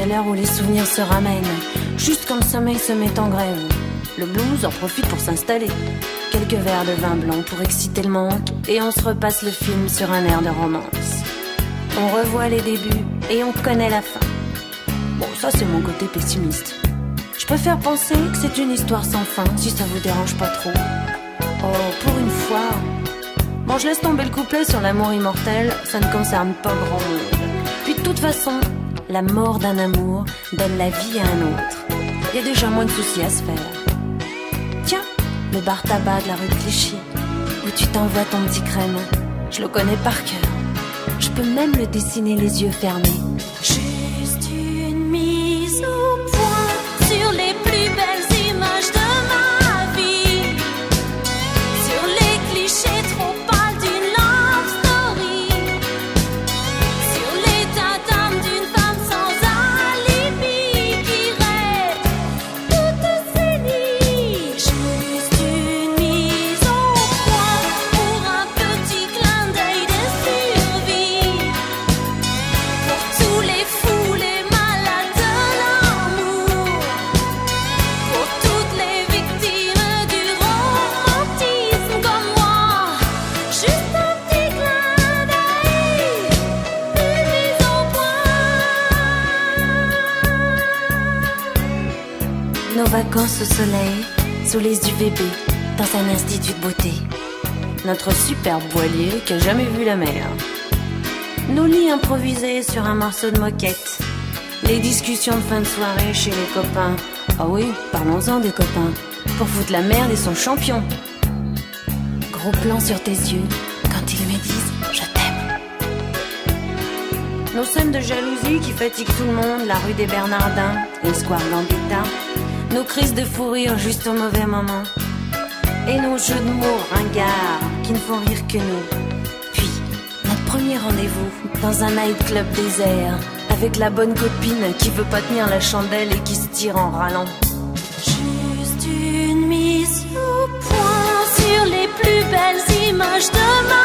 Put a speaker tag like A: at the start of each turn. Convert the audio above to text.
A: c'est l'heure où les souvenirs se ramènent. Juste quand le sommeil se met en grève, le blues en profite pour s'installer. Quelques verres de vin blanc pour exciter le manque, et on se repasse le film sur un air de romance. On revoit les débuts et on connaît la fin. Bon, ça c'est mon côté pessimiste. Je préfère penser que c'est une histoire sans fin, si ça vous dérange pas trop. Oh, pour une fois. Bon, je laisse tomber le couplet sur l'amour immortel, ça ne concerne pas grand monde. Puis de toute façon, la mort d'un amour donne la vie à un autre. Il y a déjà moins de soucis à se faire. Tiens, le bar tabac de la rue de Clichy, où tu t'envoies ton petit crème, je le connais par cœur. Je peux même le dessiner les yeux fermés.
B: Juste une mise au point sur les plus belles images de ma vie, sur les clichés trop pâles d'une love story, sur l'état d'âme d'une femme sans alibi qui rêve toutes ses nuits. Juste une mise au point pour un petit clin d'œil de survie, pour tous les fous, les malades de l'amour, pour toutes les victimes du romantisme comme moi. Juste un petit clin d'œil, une mise au point.
A: Nos vacances au soleil, sous les UVB, dans un institut de beauté. Notre superbe voilier qui a jamais vu la mer. Nos lits improvisés sur un morceau de moquette. Les discussions de fin de soirée chez les copains. Ah oui, parlons-en des copains. Pour foutre la merde, ils sont champions. Gros plan sur tes yeux, quand ils me disent « je t'aime ». Nos scènes de jalousie qui fatiguent tout le monde, la rue des Bernardins, le square Gambetta. Nos crises de fou rire juste au mauvais moment. Et nos jeux de mots ringards qui ne font rire que nous. Puis, notre premier rendez-vous dans un nightclub désert, avec la bonne copine qui veut pas tenir la chandelle et qui se tire en râlant.
B: Juste une mise au point sur les plus belles images de ma